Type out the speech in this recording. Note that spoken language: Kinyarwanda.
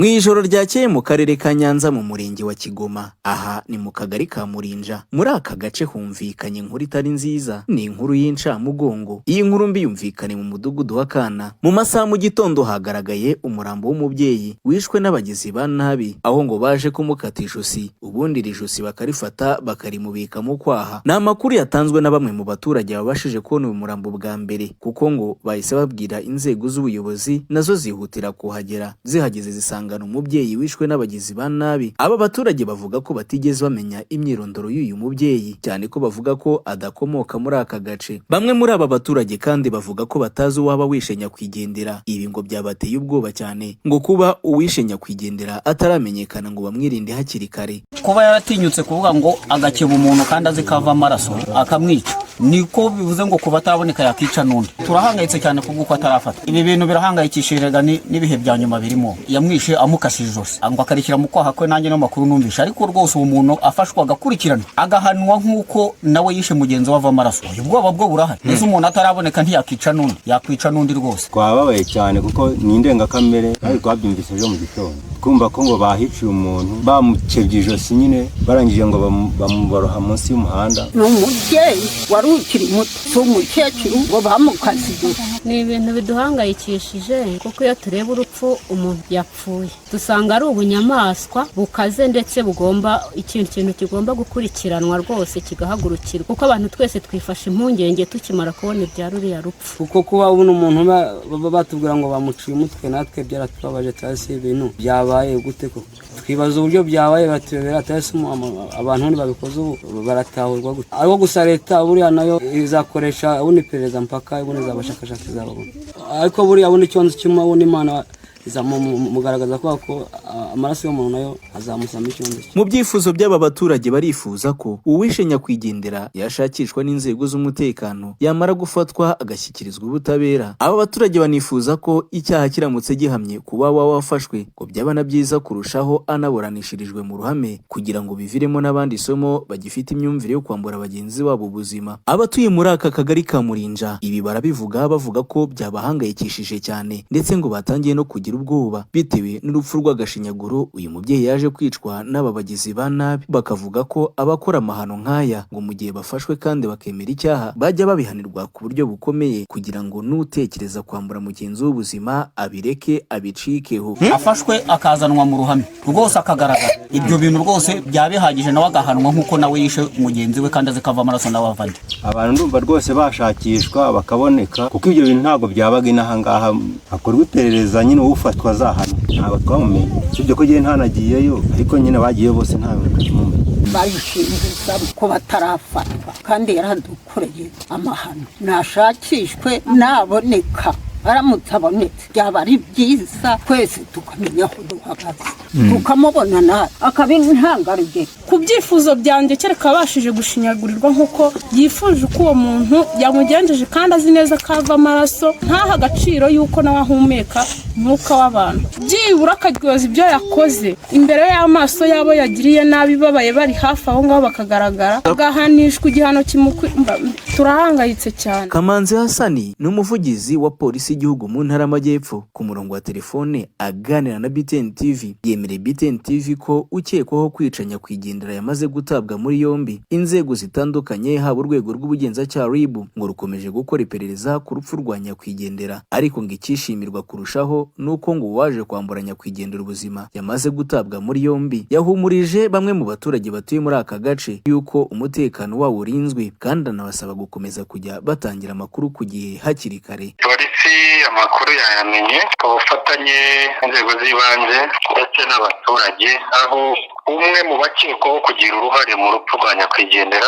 Mwijoro ryakeye mu karere ka Nyanza mu murenge wa Kigoma, aha ni mu kagari ka Murinja. Muri aka gace humvikanye inkuru itari nziza, ni inkuru y'incamugongo. Iyi nkuru mbi yumvikanye mu mudugudu wa Kana. Mu masaha mu gitondo hagaragaye umurambo w'umubyeyi wishwe n'abagizi ba nabi, aho ngo baje kumukata ijosi, ubundi rijosi bakarifata bakarimubika mu kwaha. Ni amakuru yatanzwe na bamwe mu baturage babashije kubona uyu murambo bwa mbere, kuko ngo bahise babwira inzego z'ubuyobozi nazo zihutira kuhagera. Zihageze zisanga umubyeyi wishwe n'abagizi ba nabi. Aba baturage bavuga ko batigeze bamenya imyirondoro y'uyu mubyeyi, cyane ko bavuga ko adakomoka muri aka gace. Bamwe muri aba baturage kandi bavuga ko batazi uwaba wishe nyakwigendera. Ibi ngo byabateye ubwoba cyane, ngo kuba uwishe nyakwigendera ataramenyekana ngo bamwirinde hakiri kare. Kuba yaratinyutse kuvuga ngo agakeba umuntu kandi azi kava amaraso akamwica, niko bivuze ngo kuba ataboneka yakica n'undi. Turahangayitse cyane kuko atarafata. Ibi bintu birahangayikishije n'ibihe bya nyuma birimo. Yamwishe amukashije ijosi ngo akarikira mu kwaha kwe, nanjye no makuru numvisha. Ariko rwose uwo muntu afashwa agakurikirana agahanwa nk'uko nawe yishe mugenzi wava amaraso. Ubwoba bwo burahari. Nese umuntu ataraboneka ntiyakica n'undi, yakwica n'undi rwose. Twababaye cyane kuko ni indengakamere, ariko twabyumvise ejo mu gitondo kumva ko ngo bahiciye umuntu bamukebye ijosi, nyine barangije ngo bamubaroha munsi y'umuhanda. N'umubyeyi wari ukiri muto, si umukecuru ngo bamukase ijosi. Ni ibintu biduhangayikishije kuko iyo tureba urupfu umuntu yapfuye dusanga ari ubunyamaswa bukaze, ndetse bugomba ikintu kigomba gukurikiranwa rwose kigahagurukirwa, kuko abantu twese twifashe impungenge tukimara kubona ibya ruriya rupfu. Kuko kuba ubona umuntu batubwira ngo bamuciye umutwe, natwe byaratubabaje cyase. Ibintu byabaye gute koko? Twibaza uburyo byabaye, batubera cyase abantu ntibabikoze baratahurwa gute? Ariko gusa leta buriya nayo izakoresha unipereza mpaka iboneza abashakashatsi zababona. Ariko buriya abona icyonzo cyuma abona Imana mugaragaza ko amaraso y'umuntu nayo azamusamba icyonzo. Mu byifuzo by'aba baturage barifuza ko uwishe nyakwigendera yashakishwa n'inzego z'umutekano, yamara gufatwa agashyikirizwa ubutabera. Aba baturage banifuza ko icyaha kiramutse gihamye kuba wafashwe, ko byaba na byiza kurushaho anaburanishirijwe mu ruhame, kugira ngo biviremo n'abandi isomo bagifite imyumvire yo kwambura bagenzi babo ubuzima. Abatuye muri aka kagari ka Murinja ibi barabivuga, bavuga ko byabahangayikishije cyane, ndetse ngo batangiye no kugira ubwoba bitewe n'urupfu rw'agashinyaguro uyu mubyeyi yaje kwicwa n'aba bagizi ba nabi. Bakavuga ko abakora amahano nk'aya ngo mu gihe bafashwe kandi bakemera icyaha bajya babihanirwa ku buryo bukomeye, kugira ngo n'utekereza kwambura mugenzi w'ubuzima abireke abicikeho. Afashwe akazanwa mu ruhame rwose akagaragara, ibyo bintu rwose byabihagije, nawe agahanwa nk'uko nawe yishe mugenzi we kandi azi kava amaraso nawe avanye. Abantu ndumva rwose bashakishwa bakaboneka, kuko ibyo bintu ntabwo byabaga inaha ngaha. Hakorwa iperereza, nyine ufatwa azahanwa. Ntabwo twamumenye, sibyo ko gihe ntanagiyeyo, ariko nyine bagiye bose ntabwo tumumenye. Barishimira ko batarafatwa kandi yaradukoreye amahano. Nashakishwe naboneka, aramutse abonetse byaba ari byiza, twese tukamenya aho duhagaze, tukamubona nawe akaba intangarugero. Ku byifuzo byanjye kereka abashije gushinyagurirwa nk'uko yifuje uko uwo muntu yamugenjeje, kandi azi neza ko ava amaraso, ntaha agaciro y'uko nawe ahumeka umwuka w'abantu. Byibura akaryoza ibyo yakoze imbere y'amaso yabo yagiriye nabi, babaye bari hafi aho ngaho bakagaragara, agahanishwa igihano kimukwiye. Turahangayitse cyane. Kamanzi Hasani ni umuvugizi wa polisi y'igihugu mu ntara y'Amajyepfo, ku murongo wa telefone aganira na BTN TV, yemereye BTN TV ko ukekwaho kwica nyakwigendera yamaze gutabwa muri yombi. Inzego zitandukanye, haba urwego rw'ubugenzacyaha RIB, ngo rukomeje gukora iperereza ku rupfu rwa nyakwigendera, ariko ngo ikishimirwa kurushaho nuko ngo waje kwambura nyakwigendera ubuzima yamaze gutabwa muri yombi. Yahumurije bamwe mu baturage batuye muri aka gace yuko umutekano wawo urinzwe, kandi anabasaba gukomeza kujya batangira amakuru ku gihe hakiri kare. Polisi amakuru yayamenye ku bufatanye inzego z'ibanze ndetse n'abaturage, aho umwe mu bakekwaho kugira uruhare mu rupfu rwa nyakwigendera